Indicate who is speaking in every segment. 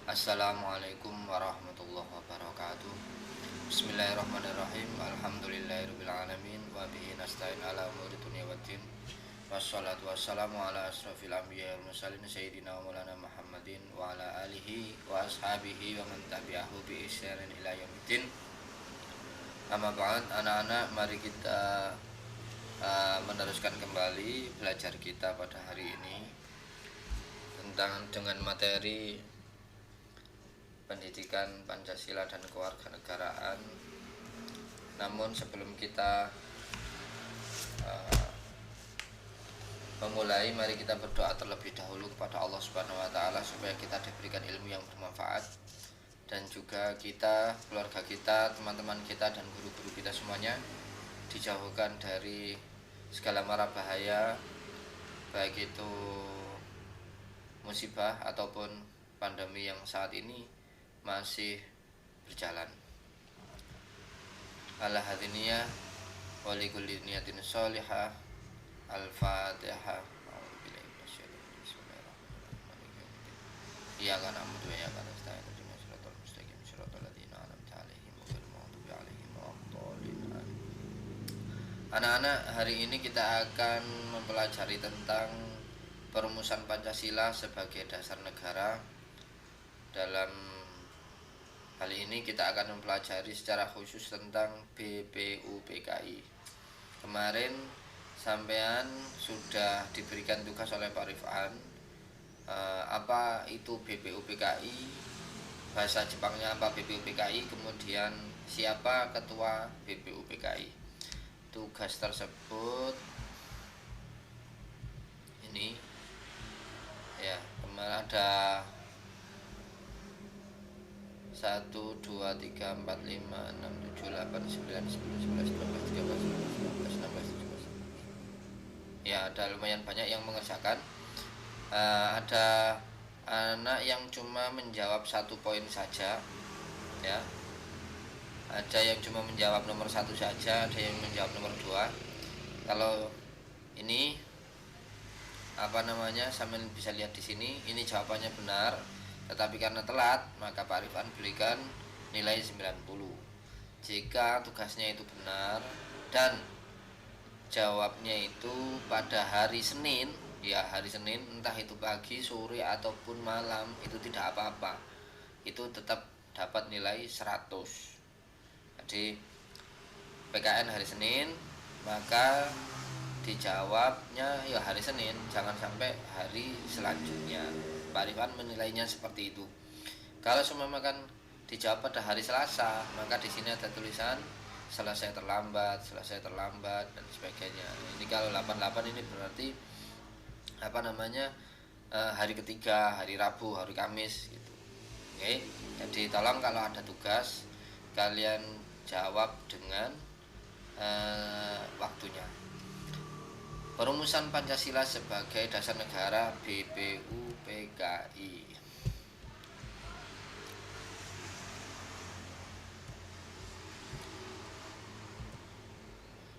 Speaker 1: Assalamualaikum warahmatullahi wabarakatuh. Bismillahirrahmanirrahim. Alhamdulillahirabbil alamin wa bihi nasta'in ala umuri dunya waddin. Wassalatu wassalamu ala asrofil anbiya'i wal mursalin sayyidina wa maulana Muhammadin wa ala alihi wa ashabihi wa man tabi'ahu bi ihsanin ila yaumiddin. Amma ba'd, anak-anak, mari kita meneruskan kembali belajar kita pada hari ini dengan materi pendidikan Pancasila dan kewarganegaraan. Namun sebelum kita memulai, mari kita berdoa terlebih dahulu kepada Allah Subhanahu wa taala supaya kita diberikan ilmu yang bermanfaat, dan juga kita, keluarga kita, teman-teman kita dan guru-guru kita semuanya dijauhkan dari segala mara bahaya, baik itu musibah ataupun pandemi yang saat ini masih berjalan. Ala hadiniyah wa likulli niyatin sholihah. Al-Fatihah. Iyyaka na'budu wa iyyaka nasta'in ihdinas siratal mustaqim siratal ladzina an'amta 'alaihim ghairil maghdubi 'alaihim waladdallin. Anak-anak, hari ini kita akan mempelajari tentang perumusan Pancasila sebagai dasar negara. Dalam hal ini kita akan mempelajari secara khusus tentang BPUPKI. Kemarin sampean sudah diberikan tugas oleh Pak Rifan, apa itu BPUPKI, bahasa Jepangnya apa BPUPKI, kemudian siapa ketua BPUPKI. Tugas tersebut ini ya, kemarin ada 1, 2, 3, 4, 5, 6, 7, 8, 9, 10, 11, 12, 13, 14, 15, 16, 17. Ya, ada lumayan banyak yang mengerjakan. Ada anak yang cuma menjawab 1 poin saja, ya. Ada yang cuma menjawab nomor 1 saja, ada yang menjawab nomor 2. Kalau ini sambil bisa lihat di sini, ini jawabannya benar. Tetapi karena telat, maka Pak Rifan berikan nilai 90. Jika tugasnya itu benar dan jawabnya itu pada hari Senin, ya hari Senin, entah itu pagi, sore ataupun malam, itu tidak apa-apa. Itu tetap dapat nilai 100. Jadi PKN hari Senin, maka dijawabnya ya hari Senin, jangan sampai hari selanjutnya. Pak Rifan menilainya seperti itu. Kalau semua makan dijawab pada hari Selasa, maka di sini ada tulisan selesai terlambat dan sebagainya. Ini kalau 88 ini berarti hari ketiga, hari Rabu, hari Kamis gitu. Oke. Jadi tolong kalau ada tugas kalian jawab dengan waktunya. Perumusan Pancasila sebagai dasar negara BPUPKI.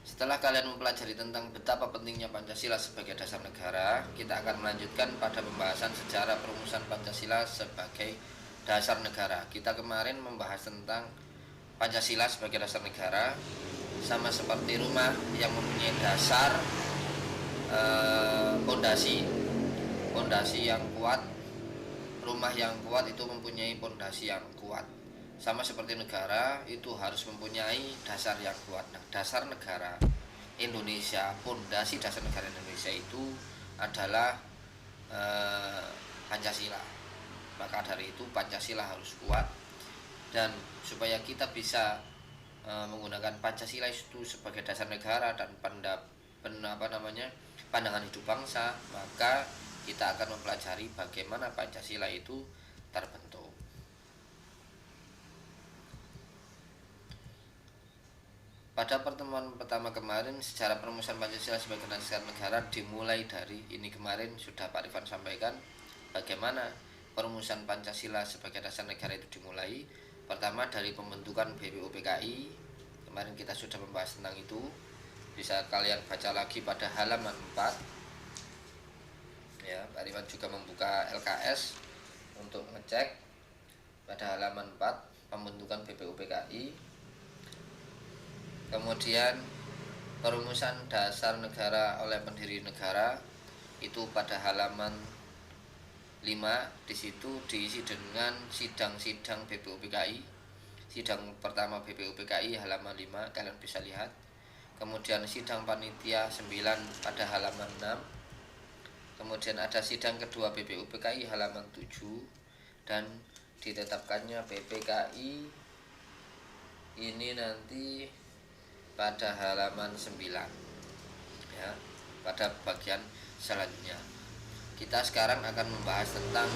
Speaker 1: Setelah kalian mempelajari tentang betapa pentingnya Pancasila sebagai dasar negara, kita akan melanjutkan pada pembahasan sejarah perumusan Pancasila sebagai dasar negara. Kita kemarin membahas tentang Pancasila sebagai dasar negara, sama seperti rumah yang mempunyai dasar, pondasi yang kuat. Rumah yang kuat itu mempunyai pondasi yang kuat. Sama seperti negara itu harus mempunyai dasar yang kuat. Nah, dasar negara Indonesia, pondasi dasar negara Indonesia itu adalah Pancasila. Maka dari itu Pancasila harus kuat, dan supaya kita bisa menggunakan Pancasila itu sebagai dasar negara dan pandangan hidup bangsa, maka kita akan mempelajari bagaimana Pancasila itu terbentuk. Pada pertemuan pertama kemarin, sejarah perumusan Pancasila sebagai dasar negara dimulai dari ini. Kemarin sudah Pak Rifan sampaikan bagaimana perumusan Pancasila sebagai dasar negara itu dimulai. Pertama dari pembentukan BPUPKI. Kemarin kita sudah membahas tentang itu. Bisa kalian baca lagi pada halaman 4. Ya, Pak Rifan juga membuka LKS untuk ngecek pada halaman 4 pembentukan BPUPKI. Kemudian perumusan dasar negara oleh pendiri negara itu pada halaman 5. Di situ diisi dengan sidang-sidang BPUPKI. Sidang pertama BPUPKI halaman 5, kalian bisa lihat. Kemudian sidang panitia 9 pada halaman 6. Kemudian ada sidang kedua BPUPKI halaman 7, dan ditetapkannya BPKI ini nanti pada halaman 9 ya, pada bagian selanjutnya. Kita sekarang akan membahas tentang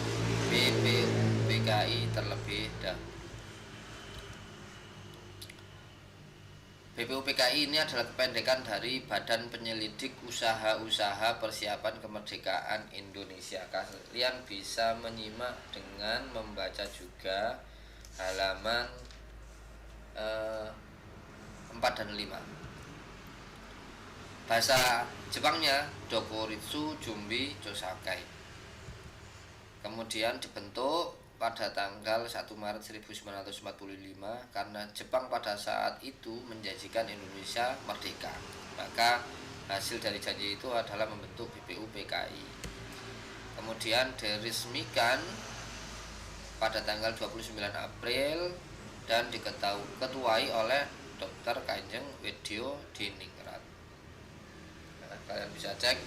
Speaker 1: BPUPKI terlebih dahulu. BPUPKI ini adalah kependekan dari Badan Penyelidik Usaha-Usaha Persiapan Kemerdekaan Indonesia. Kalian bisa menyimak dengan membaca juga halaman 4 dan 5. Bahasa Jepangnya Dokuritsu Jumbi Josakai. Kemudian dibentuk pada tanggal 1 Maret 1945 karena Jepang pada saat itu menjanjikan Indonesia merdeka. Maka hasil dari janji itu adalah membentuk BPUPKI. Kemudian diresmikan pada tanggal 29 April dan diketuai oleh Dr. Kanjeng Wedyo Diningrat. Nah, kalian bisa cek.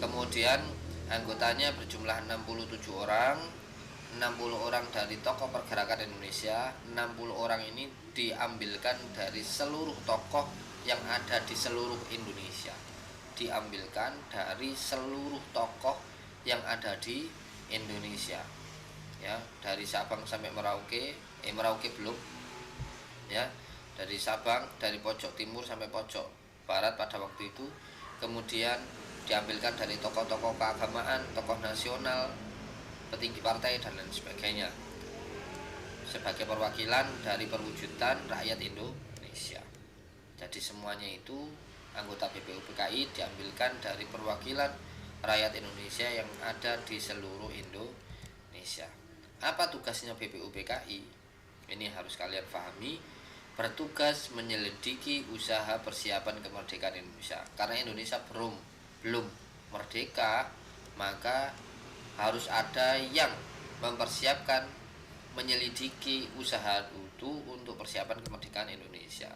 Speaker 1: Kemudian anggotanya berjumlah 67 orang. 60 orang dari tokoh pergerakan Indonesia. 60 orang ini diambilkan dari seluruh tokoh yang ada di seluruh Indonesia. Diambilkan dari seluruh tokoh yang ada di Indonesia. Ya, dari Sabang sampai Merauke, Merauke belum. Ya, dari Sabang, dari pojok timur sampai pojok barat pada waktu itu. Kemudian diambilkan dari tokoh-tokoh keagamaan, tokoh nasional, petinggi partai dan lain sebagainya, sebagai perwakilan dari perwujudan rakyat Indonesia. Jadi semuanya itu anggota BPUPKI diambilkan dari perwakilan rakyat Indonesia yang ada di seluruh Indonesia. Apa tugasnya BPUPKI? Ini harus kalian pahami. Bertugas menyelidiki usaha persiapan kemerdekaan Indonesia. Karena Indonesia belum merdeka, maka harus ada yang mempersiapkan, menyelidiki usaha itu untuk persiapan kemerdekaan Indonesia.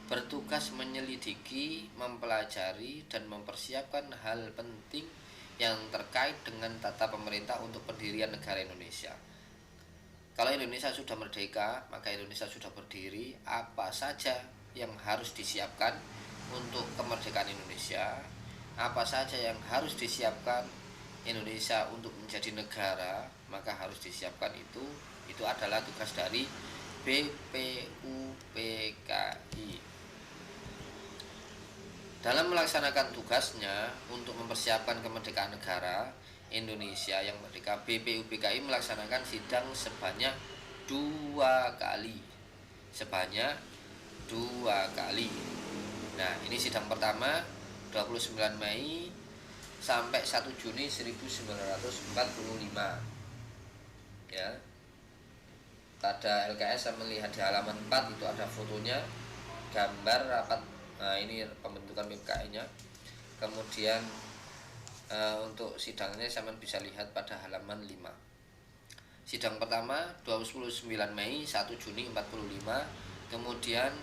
Speaker 1: Bertugas menyelidiki, mempelajari, dan mempersiapkan hal penting yang terkait dengan tata pemerintah untuk pendirian negara Indonesia. Kalau Indonesia sudah merdeka, maka Indonesia sudah berdiri. Apa saja yang harus disiapkan untuk kemerdekaan Indonesia? Apa saja yang harus disiapkan Indonesia untuk menjadi negara, maka harus disiapkan itu adalah tugas dari BPUPKI. Dalam melaksanakan tugasnya untuk mempersiapkan kemerdekaan negara Indonesia yang merdeka, BPUPKI melaksanakan sidang sebanyak 2 kali. Sebanyak 2 kali. Nah, ini sidang pertama 29 Mei sampai 1 Juni 1945. Ya. Pada LKS saya melihat di halaman 4 itu ada fotonya, gambar rapat. Nah, ini pembentukan BPKI-nya. Kemudian untuk sidangnya saya bisa lihat pada halaman 5. Sidang pertama 29 Mei 1 Juni 45. Kemudian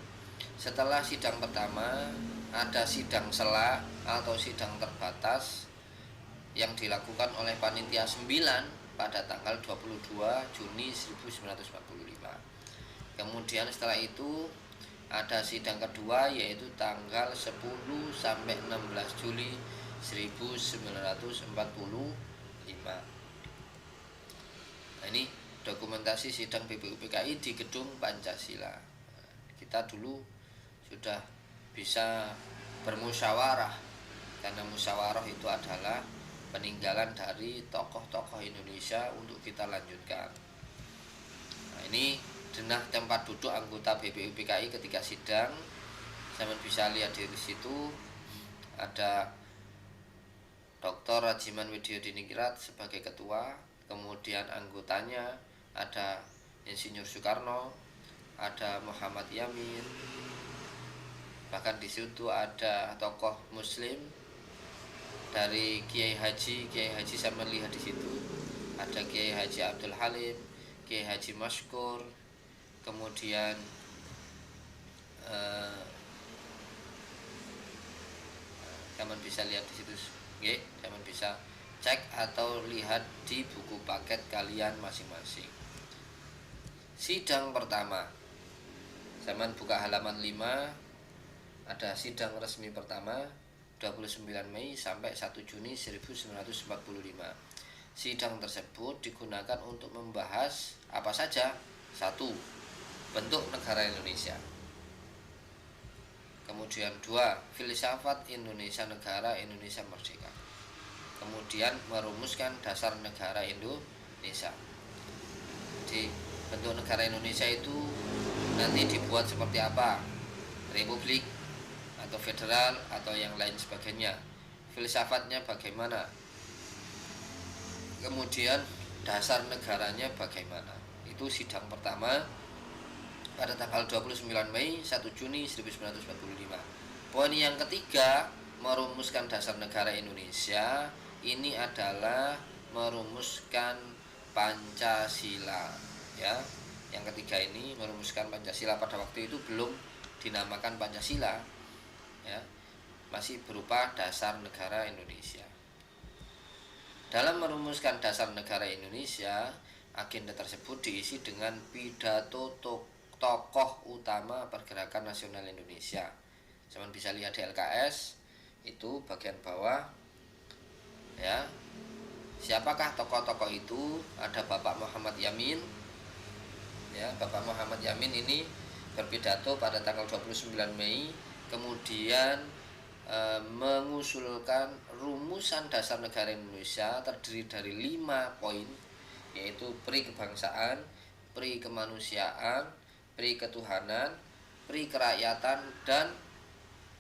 Speaker 1: setelah sidang pertama ada sidang sela atau sidang terbatas yang dilakukan oleh panitia 9 pada tanggal 22 Juni 1945. Kemudian setelah itu ada sidang kedua yaitu tanggal 10 sampai 16 Juli 1945. Nah, ini dokumentasi sidang BPUPKI di Gedung Pancasila. Kita dulu sudah bisa bermusyawarah, karena musyawarah itu adalah peninggalan dari tokoh-tokoh Indonesia untuk kita lanjutkan. Nah, ini denah tempat duduk anggota BPUPKI ketika sidang. Saya bisa lihat di situ ada Dr. Rajiman Wedyo Diningrat sebagai ketua, kemudian anggotanya ada Insinyur Soekarno, ada Muhammad Yamin, bahkan di situ ada tokoh Muslim dari Kiai Haji saya melihat di situ ada Kiai Haji Abdul Halim, Kiai Haji Maskur, kemudian teman bisa lihat di situ, teman bisa cek atau lihat di buku paket kalian masing-masing. Sidang pertama, zaman buka halaman 5, ada sidang resmi pertama 29 Mei sampai 1 Juni 1945. Sidang tersebut digunakan untuk membahas apa saja? 1. Bentuk negara Indonesia. Kemudian 2. Filsafat Indonesia Negara Indonesia Merdeka. Kemudian merumuskan dasar negara Indonesia. Jadi bentuk negara Indonesia itu nanti dibuat seperti apa? Republik atau federal atau yang lain sebagainya. Filsafatnya bagaimana? Kemudian dasar negaranya bagaimana? Itu sidang pertama pada tanggal 29 Mei 1 Juni 1945. Poin yang ketiga, merumuskan dasar negara Indonesia. Ini adalah merumuskan Pancasila, ya. Yang ketiga ini merumuskan Pancasila. Pada waktu itu belum dinamakan Pancasila, ya, masih berupa dasar negara Indonesia. Dalam merumuskan dasar negara Indonesia, agenda tersebut diisi dengan pidato tokoh utama pergerakan nasional Indonesia. Teman bisa lihat di LKS itu bagian bawah, ya. Siapakah tokoh-tokoh itu? Ada Bapak Muhammad Yamin, ya. Bapak Muhammad Yamin ini berpidato pada tanggal 29 Mei, kemudian mengusulkan rumusan dasar negara Indonesia terdiri dari 5 poin, yaitu pri kebangsaan, pri kemanusiaan, pri ketuhanan, pri kerakyatan, dan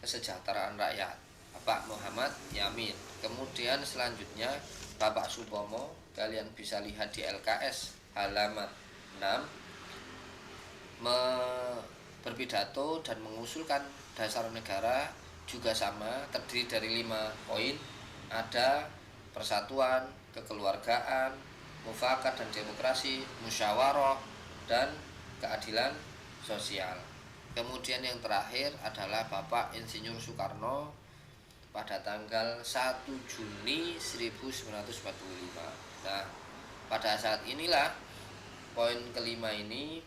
Speaker 1: kesejahteraan rakyat. Bapak Muhammad Yamin. Kemudian selanjutnya Bapak Supomo, kalian bisa lihat di LKS halaman 6, berpidato dan mengusulkan dasar negara juga sama, terdiri dari 5 poin. Ada persatuan, kekeluargaan, mufakat dan demokrasi, musyawarah, dan keadilan sosial. Kemudian yang terakhir adalah Bapak Insinyur Soekarno pada tanggal 1 Juni 1945. Nah, pada saat inilah poin kelima ini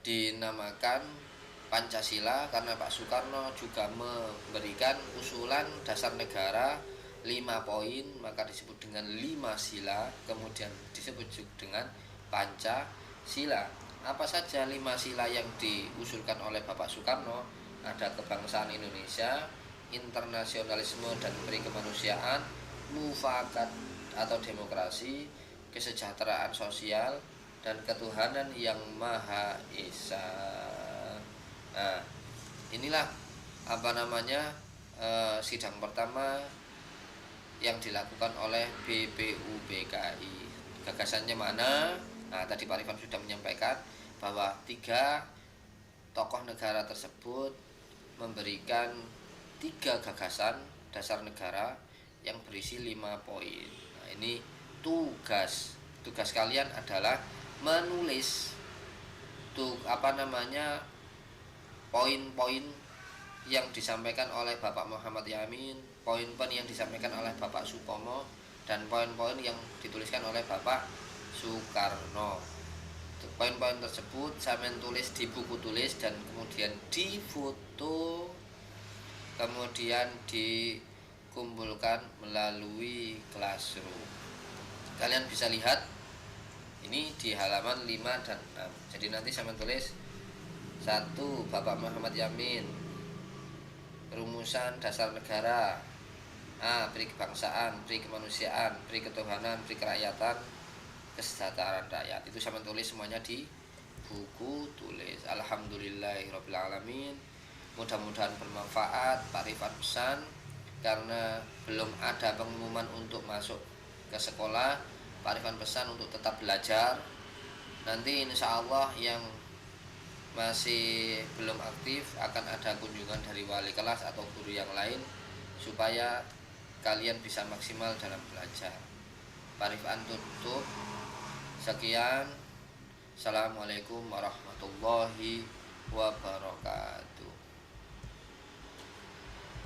Speaker 1: dinamakan Pancasila karena Pak Soekarno juga memberikan usulan dasar negara 5 poin, maka disebut dengan 5 sila, kemudian disebut juga dengan Pancasila. Apa saja 5 sila yang diusulkan oleh Bapak Soekarno? Ada kebangsaan Indonesia, internasionalisme dan pri kemanusiaan, mufakat atau demokrasi, kesejahteraan sosial, dan ketuhanan yang Maha Esa. Nah, inilah sidang pertama yang dilakukan oleh BPUPKI. Gagasannya mana? Nah, tadi Pak Rifan sudah menyampaikan bahwa 3 tokoh negara tersebut memberikan 3 gagasan dasar negara yang berisi 5 poin. Nah, ini tugas kalian adalah menulis poin-poin yang disampaikan oleh Bapak Muhammad Yamin, poin-poin yang disampaikan oleh Bapak Supomo, dan poin-poin yang dituliskan oleh Bapak Soekarno. Poin-poin tersebut saya menulis di buku tulis dan kemudian difoto, kemudian dikumpulkan melalui Classroom. Kalian bisa lihat ini di halaman 5 dan 6. Jadi nanti saya menulis 1. Bapak Muhammad Yamin, rumusan dasar negara. A. Pri kebangsaan, pri kemanusiaan, pri ketuhanan, pri kerakyatan, kesejahteraan rakyat. Itu saya menulis semuanya di buku tulis. Alhamdulillahirabbil alamin. Mudah-mudahan bermanfaat. Pak Rifat pesan, karena belum ada pengumuman untuk masuk ke sekolah, Pak Rifan pesan untuk tetap belajar, Nanti insya Allah yang masih belum aktif akan ada kunjungan dari wali kelas atau guru yang lain supaya kalian bisa maksimal dalam belajar. Pak Rifan tutup. Sekian. Assalamualaikum warahmatullahi wabarakatuh.